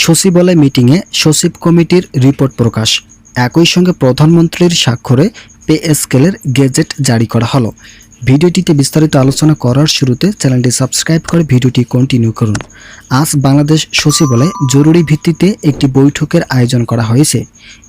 সচিবালয় মিটিংয়ে সচিব কমিটির রিপোর্ট প্রকাশ। একই সঙ্গে প্রধানমন্ত্রীর স্বাক্ষরে পে স্কেলের গেজেট জারি করা হলো। ভিডিওটিতে বিস্তারিত আলোচনা করার শুরুতে চ্যানেলটি সাবস্ক্রাইব করে ভিডিওটি কন্টিনিউ করুন। আজ বাংলাদেশ সচিবালয়ে জরুরি ভিত্তিতে একটি বৈঠকের আয়োজন করা হয়েছে।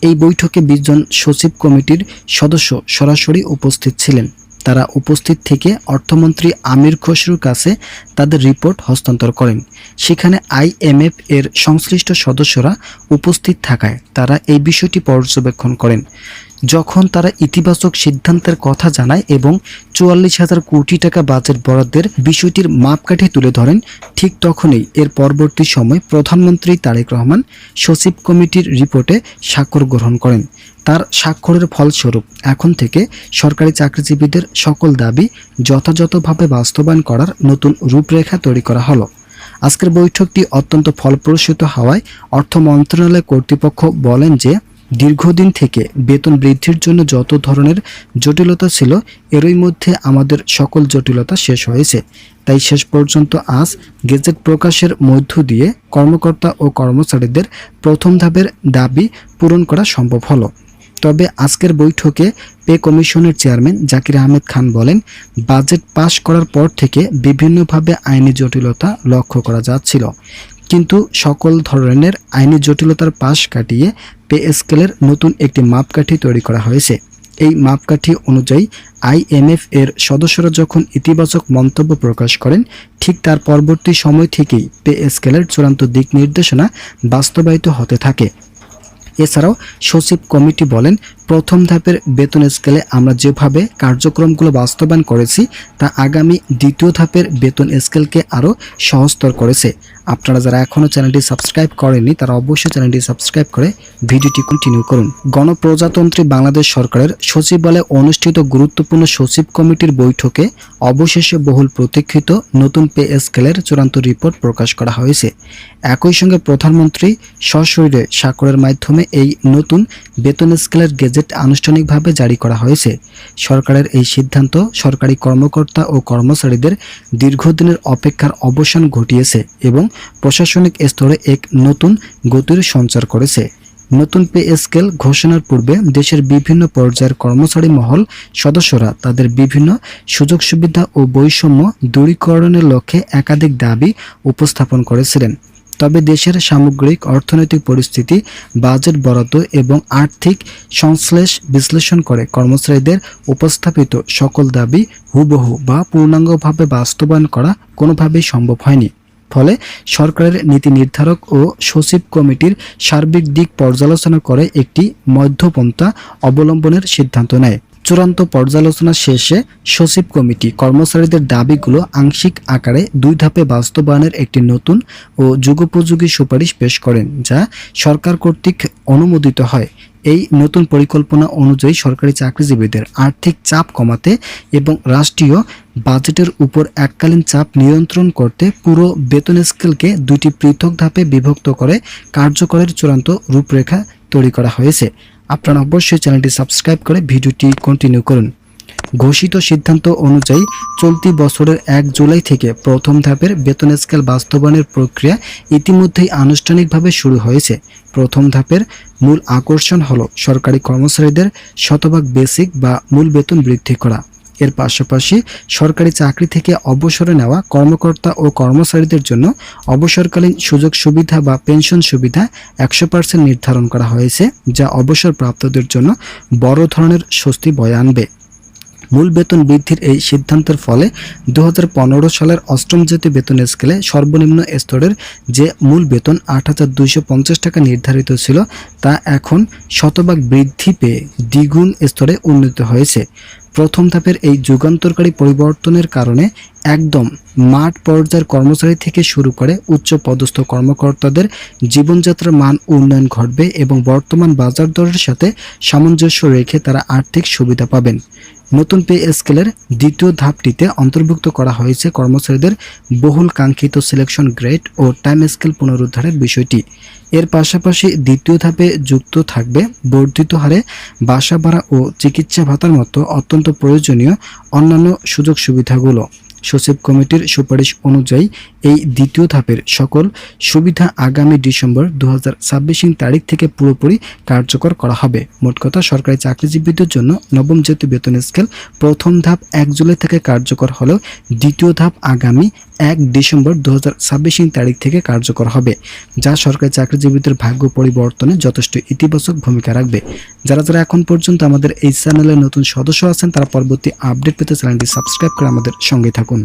এই বৈঠকে 20 জন সচিব কমিটির সদস্য সরাসরি উপস্থিত ছিলেন। তারা উপস্থিত থেকে অর্থমন্ত্রী আমির খসরুর কাছে তাদের রিপোর্ট হস্তান্তর করেন। সেখানে IMF এর সংশ্লিষ্ট সদস্যরা উপস্থিত থাকায় তারা এই বিষয়টি পর্যবেক্ষণ করেন। যখন তারা ইতিবাচক সিদ্ধান্তের কথা জানায় এবং 44,000 কোটি টাকা বাজেট বরাদ্দের বিষয়টির মাপকাঠি তুলে ধরেন, ঠিক তখনই এর পরবর্তী সময় প্রধানমন্ত্রী তারেক রহমান সচিব কমিটির রিপোর্টে স্বাক্ষর গ্রহণ করেন। তার স্বাক্ষরের ফলস্বরূপ এখন থেকে সরকারি চাকরিজীবীদের সকল দাবি যথাযথভাবে বাস্তবায়ন করার নতুন রূপরেখা তৈরি করা হলো। আজকের বৈঠকটি অত্যন্ত ফলপ্রসূ হওয়ায় অর্থ মন্ত্রণালয় কর্তৃপক্ষ বলেন যে দীর্ঘদিন থেকে বেতন বৃদ্ধির জন্য যত ধরনের জটিলতা ছিল, এরই মধ্যে আমাদের সকল জটিলতা শেষ হয়েছে। তাই শেষ পর্যন্ত আজ গেজেট প্রকাশের মধ্য দিয়ে কর্মকর্তা ও কর্মচারীদের প্রথম ধাপের দাবি পূরণ করা সম্ভব হলো। তবে আজকের বৈঠকে পে কমিশনের চেয়ারম্যান জাকির আহমেদ খান বলেন, বাজেট পাশ করার পর থেকে বিভিন্নভাবে আইনি জটিলতা লক্ষ্য করা যাচ্ছিল, কিন্তু সকল ধরনের আইনি জটিলতার পাশ কাটিয়ে পে স্কেলের নতুন একটি মাপকাঠি তৈরি করা হয়েছে। এই মাপকাঠি অনুযায়ী IMF এর সদস্যরা যখন ইতিবাচক মন্তব্য প্রকাশ করেন, ঠিক তার পরবর্তী সময় থেকেই পে স্কেলের চূড়ান্ত দিক নির্দেশনা বাস্তবায়িত হতে থাকে। এছাড়াও সচিব কমিটি বলেন, প্রথম ধাপের বেতন স্কেলে আমরা যেভাবে কার্যক্রমগুলো বাস্তবায়ন করেছি তা আগামী দ্বিতীয় ধাপের বেতন স্কেলকে আরও সহজতর করেছে। আপনারা যারা এখনও চ্যানেলটি সাবস্ক্রাইব করেননি তারা অবশ্যই চ্যানেলটি সাবস্ক্রাইব করে ভিডিওটি কন্টিনিউ করুন। গণপ্রজাতন্ত্রী বাংলাদেশ সরকারের সচিবালয়ে অনুষ্ঠিত গুরুত্বপূর্ণ সচিব কমিটির বৈঠকে অবশেষে বহুল প্রতীক্ষিত নতুন পে স্কেলের চূড়ান্ত রিপোর্ট প্রকাশ করা হয়েছে। একই সঙ্গে প্রধানমন্ত্রী সশরীরে স্বাক্ষরের মাধ্যমে এই নতুন বেতন স্কেলের গেজেট আনুষ্ঠানিকভাবে জারি করা হয়েছে। সরকারের এই সিদ্ধান্ত সরকারি কর্মকর্তা ও কর্মচারীদের দীর্ঘদিনের অপেক্ষার অবসান ঘটিয়েছে এবং প্রশাসনিক স্তরে এক নতুন গতির সঞ্চার করেছে। নতুন পে স্কেল ঘোষণার পূর্বে দেশের বিভিন্ন পর্যায়ের কর্মচারী মহল সদস্যরা তাদের বিভিন্ন সুযোগ সুবিধা ও বৈষম্য দূরীকরণের লক্ষ্যে একাধিক দাবি উপস্থাপন করেছিলেন। তবে দেশের সামগ্রিক অর্থনৈতিক পরিস্থিতি, বাজেট বরাদ্দ এবং আর্থিক সংশ্লেষ বিশ্লেষণ করে কর্মচারীদের উপস্থাপিত সকল দাবি হুবহু বা পূর্ণাঙ্গভাবে বাস্তবায়ন করা কোনোভাবেই সম্ভব হয়নি। ফলে সরকারের নীতি নির্ধারক ও সচিব কমিটির সার্বিক দিক পর্যালোচনা করে একটি মধ্যপন্থা অবলম্বনের সিদ্ধান্ত নেয়। চূড়ান্ত পর্যালোচনা শেষে সচিব কমিটি কর্মচারীদের দাবিগুলো আংশিক আকারে 2 ধাপে বাস্তবায়নের একটি নতুন ও যুগোপযোগী সুপারিশ পেশ করেন, যা সরকার কর্তৃক অনুমোদিত হয়। এই নতুন পরিকল্পনা অনুযায়ী সরকারি চাকরিজীবীদের আর্থিক চাপ কমাতে এবং রাষ্ট্রীয় বাজেটের উপর এককালীন চাপ নিয়ন্ত্রণ করতে পুরো বেতন স্কেলকে 2টি পৃথক ধাপে বিভক্ত করে কার্যকরের চূড়ান্ত রূপরেখা তৈরি করা হয়েছে। আপনারা অবশ্যই চ্যানেলটি সাবস্ক্রাইব করে ভিডিওটি কন্টিনিউ করুন। ঘোষিত সিদ্ধান্ত অনুযায়ী চলতি বছরের 1 জুলাই থেকে প্রথম ধাপের বেতন স্কেল বাস্তবায়নের প্রক্রিয়া ইতিমধ্যেই আনুষ্ঠানিকভাবে শুরু হয়েছে। প্রথম ধাপের মূল আকর্ষণ হলো সরকারি কর্মচারীদের শতভাগ বেসিক বা মূল বেতন বৃদ্ধি করা। এর পাশাপাশি সরকারি চাকরি থেকে অবসরে নেওয়া কর্মকর্তা ও কর্মচারীদের জন্য অবসরকালীন সুযোগ সুবিধা বা পেনশন সুবিধা 100% নির্ধারণ করা হয়েছে, যা অবসরপ্রাপ্তদের জন্য বড় ধরনের স্বস্তি বয়ে আনবে। মূল বেতন বৃদ্ধির এই সিদ্ধান্তের ফলে 2015 সালের 8ম জাতীয় বেতন স্কেলে সর্বনিম্ন স্তরের যে মূল বেতন 8,250 টাকা নির্ধারিত ছিল, তা এখন শতভাগ বৃদ্ধি পেয়ে দ্বিগুণ স্তরে উন্নীত হয়েছে। প্রথম ধাপের এই যুগান্তরকারী পরিবর্তনের কারণে একদম মাঠ পর্যায়ের কর্মচারী থেকে শুরু করে উচ্চ পদস্থ কর্মকর্তাদের জীবনযাত্রার মান উন্নয়ন ঘটবে এবং বর্তমান বাজার দরের সাথে সামঞ্জস্য রেখে তারা আর্থিক সুবিধা পাবেন। নতুন পে স্কেলের দ্বিতীয় ধাপটিতে অন্তর্ভুক্ত করা হয়েছে কর্মচারীদের বহুল কাঙ্ক্ষিত সিলেকশন গ্রেড ও টাইম স্কেল পুনরুদ্ধারের বিষয়টি। এর পাশাপাশি দ্বিতীয় ধাপে যুক্ত থাকবে বর্ধিত হারে বাসা ভাড়া ও চিকিৎসা ভাতার মতো অত্যন্ত প্রয়োজনীয় অন্যান্য সুযোগ সুবিধাগুলো। সচিব কমিটির সুপারিশ অনুযায়ী এই দ্বিতীয় ধাপের সকল সুবিধা আগামী ডিসেম্বর 2026 তারিখ থেকে পুরোপুরি কার্যকর করা হবে। মোট কথা, সরকারি চাকরিজীবীদের জন্য নবম জাতীয় বেতন স্কেল প্রথম ধাপ 1 জুলাই থেকে কার্যকর হলেও দ্বিতীয় ধাপ আগামী 1 ডিসেম্বর 2026 তারিখ থেকে কার্যকর হবে, যা সরকারি চাকরিজীবীদের ভাগ্য পরিবর্তনে যথেষ্ট ইতিবাচক ভূমিকা রাখবে। যারা এখন পর্যন্ত আমাদের এই চ্যানেলে নতুন সদস্য আছেন, তারা পরবর্তী আপডেট পেতে চ্যানেলটি সাবস্ক্রাইব করে আমাদের সঙ্গে থাকুন।